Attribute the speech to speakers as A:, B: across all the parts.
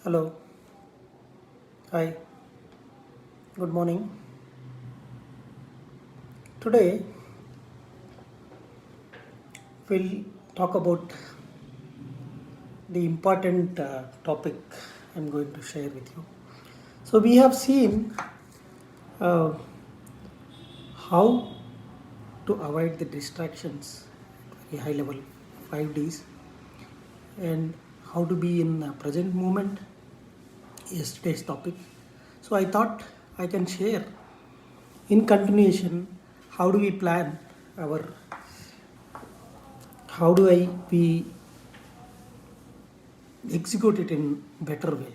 A: Hello, hi, good morning. Today we'll talk about the important topic I'm going to share with you. So, we have seen uh, how to avoid the distractions at very high level, 5Ds, and how to be in present moment, yesterday's topic. So, I thought I can share in continuation how do we plan our how do I we execute it in better way.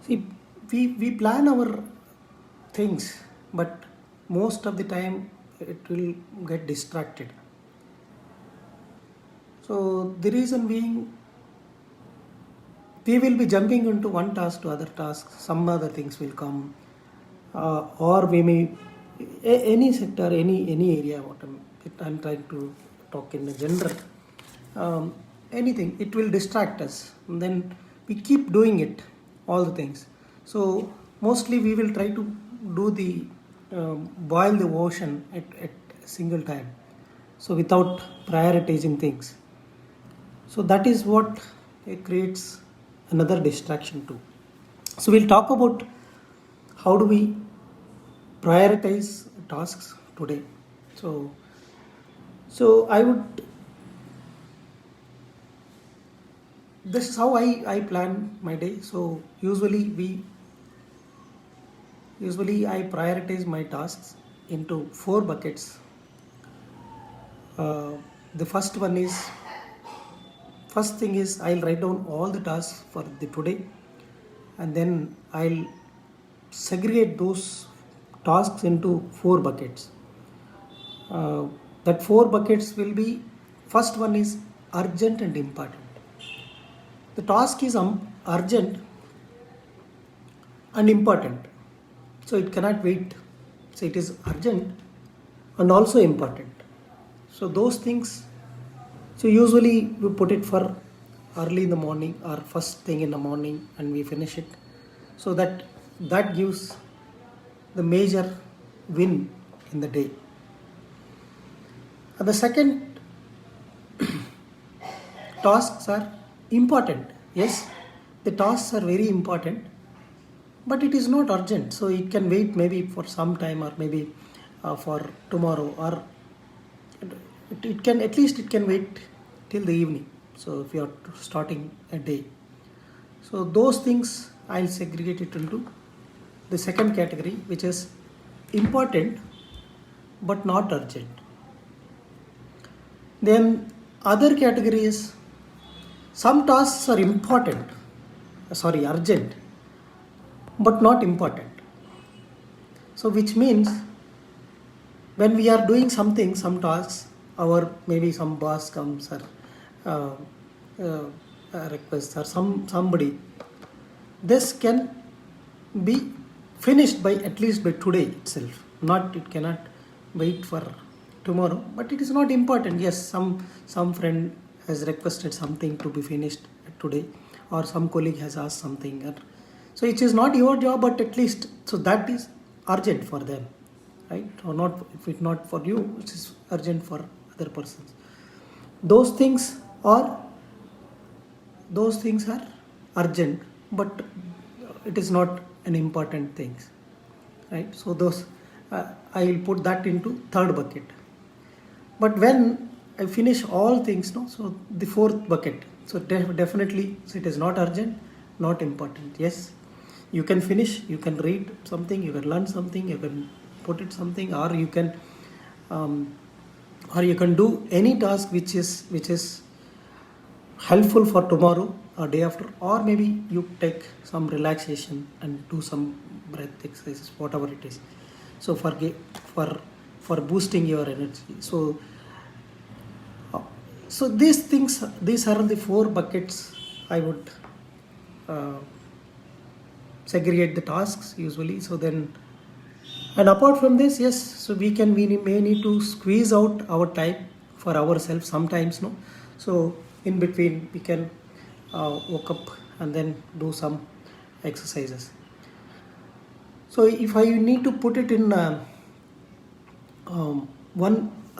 A: See, we plan our things, but most of the time it will get distracted. So the reason being, we will be jumping into one task to other task. Some other things will come, or we may any sector, any area. I'm trying to talk in a general. Um, Anything it will distract us. And then we keep doing it, all the things. So mostly we will try to do the boil the ocean at a single time. So without prioritizing things. So that is what it creates another distraction too. So we'll talk about how do we prioritize tasks today. So I would this is how I plan my day. So usually I prioritize my tasks into four buckets. The first thing is I'll write down all the tasks for the today, and then I'll segregate those tasks into four buckets. That four buckets will be, first one is urgent and important. The task is urgent and important, so it cannot wait. So it is urgent and also important. So those things, so usually we put it for early in the morning or first thing in the morning, and we finish it, so that gives the major win in the day. And the second, tasks are important. Yes, the tasks are very important, but it is not urgent, so it can wait maybe for some time, or maybe for tomorrow, or it can, at least it can wait till the evening. So if you are starting a day, so those things I'll segregate it into the second category, which is important but not urgent. Then other category is, some tasks are urgent, but not important. So which means when we are doing something, some tasks, our maybe some boss comes, or uh, requests, or somebody, this can be finished by at least by today itself. Not, it cannot wait for tomorrow, but it is not important. Yes, some friend has requested something to be finished today, or some colleague has asked something, so it is not your job, but at least, so that is urgent for them, right? Or not, if it's not for you, it is urgent for other persons. Those things are urgent, but it is not an important things, right? So those, I will put that into third bucket. But when I finish all things, no, so the fourth bucket, so definitely, so it is not urgent, not important. Yes, you can finish, you can read something, you can learn something, you can put it something, or you can do any task which is helpful for tomorrow or day after, or maybe you take some relaxation and do some breath exercises, whatever it is. So for boosting your energy. So these are the four buckets I would segregate the tasks usually. So then, and apart from this, yes, so we may need to squeeze out our time for ourselves sometimes, no. So in between we can woke up and then do some exercises. So if I need to put it in a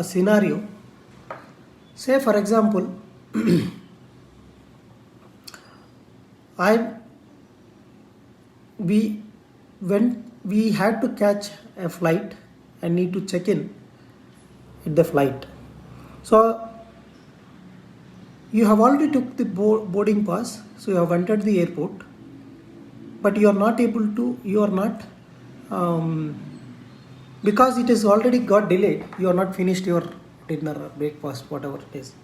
A: scenario, say for example, we had to catch a flight and need to check in at the flight. So you have already took the boarding pass, so you have entered the airport, but you are not because it is already got delayed, you are not finished your dinner or breakfast, whatever it is.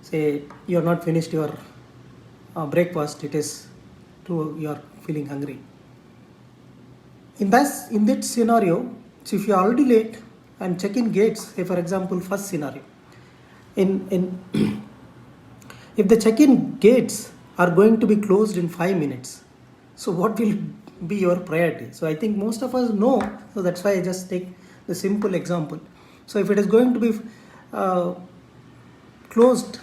A: Say you are not finished your breakfast, it is you are feeling hungry. In that scenario, so if you are already late and check-in gates, say for example, first scenario, in if the check-in gates are going to be closed in 5 minutes, so what will be your priority? So I think most of us know, so that's why I just take the simple example. So if it is going to be closed,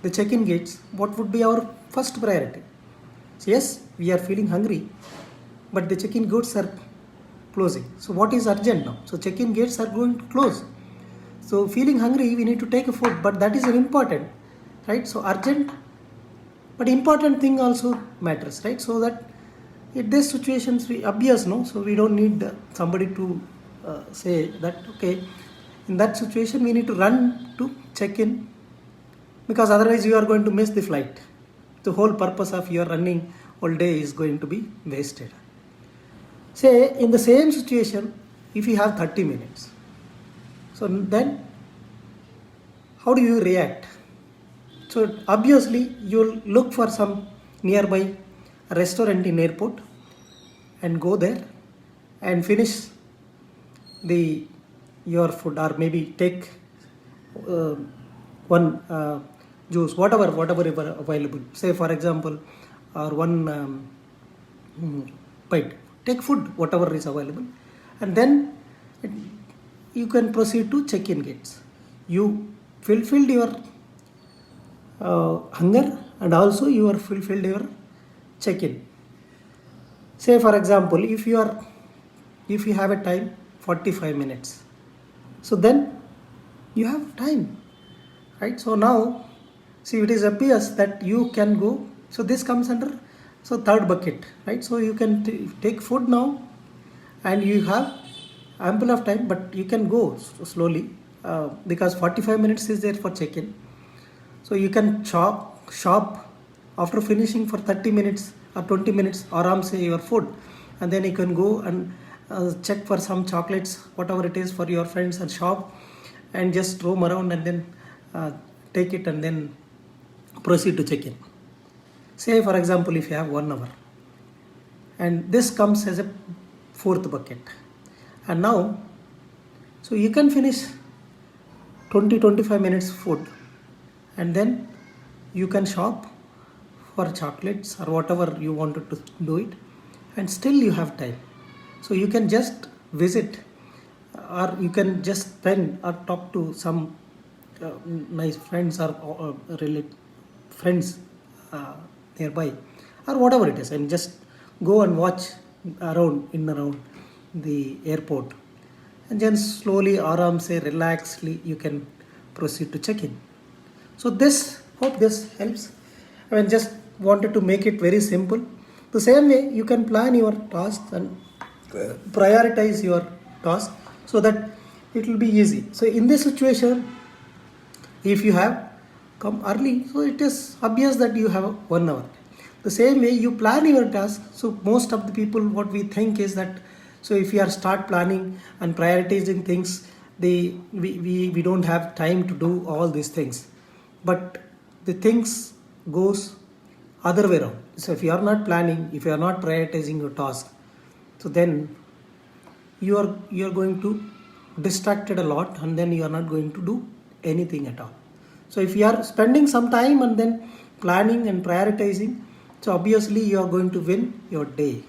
A: the check-in gates, what would be our first priority? So yes, we are feeling hungry, but the check-in gates are closing. So what is urgent now? So check-in gates are going to close. So feeling hungry, we need to take a food, but that is important, right? So urgent, but important thing also matters, right? So that in these situations, we obvious, no? So we don't need somebody to say that, okay, in that situation, we need to run to check in, because otherwise you are going to miss the flight. The whole purpose of your running all day is going to be wasted. Say in the same situation, if you have 30 minutes, so then how do you react? So obviously you'll look for some nearby restaurant in airport and go there and finish your food, or maybe take one juice, whatever available. Say for example, or one bite. Take food, whatever is available, and then you can proceed to check-in gates. You fulfilled your hunger, and also you are fulfilled your check-in. Say for example, if you have a time 45 minutes, so then you have time, right? So now, see, it is appears that you can go. So this comes under third bucket, right? So you can take food now, and you have ample of time, but you can go slowly because 45 minutes is there for check-in. So you can shop after finishing for 30 minutes or 20 minutes, aram say your food, and then you can go and check for some chocolates, whatever it is, for your friends, and shop and just roam around, and then take it and then proceed to check-in. Say for example, if you have 1 hour, and this comes as a fourth bucket, and now, so you can finish 20-25 minutes food, and then you can shop for chocolates or whatever you wanted to do it, and still you have time. So you can just visit, or you can just spend or talk to some nice friends or friends nearby, or whatever it is, and just go and watch around the airport, and then slowly, aram say, relaxedly, you can proceed to check in. So hope this helps. I mean, just wanted to make it very simple. The same way you can plan your tasks and prioritize your task so that it will be easy. So in this situation, if you have come early, so it is obvious that you have 1 hour. The same way you plan your task. So most of the people, what we think is that, so if you are start planning and prioritizing things, we don't have time to do all these things. But the things goes other way around. So if you are not planning, if you are not prioritizing your task, so then you are going to distracted a lot, and then you are not going to do anything at all. So if you are spending some time and then planning and prioritizing, so obviously you are going to win your day.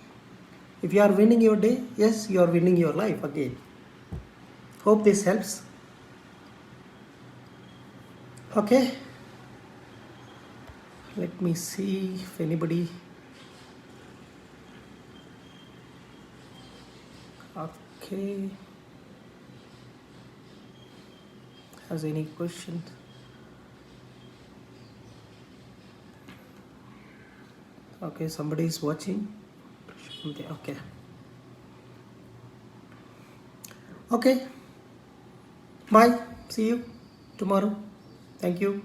A: If you are winning your day, yes, you are winning your life again. Hope this helps. Okay, let me see if anybody Okay. Has any questions? Okay, somebody is watching. Okay. Okay. Bye. See you tomorrow. Thank you.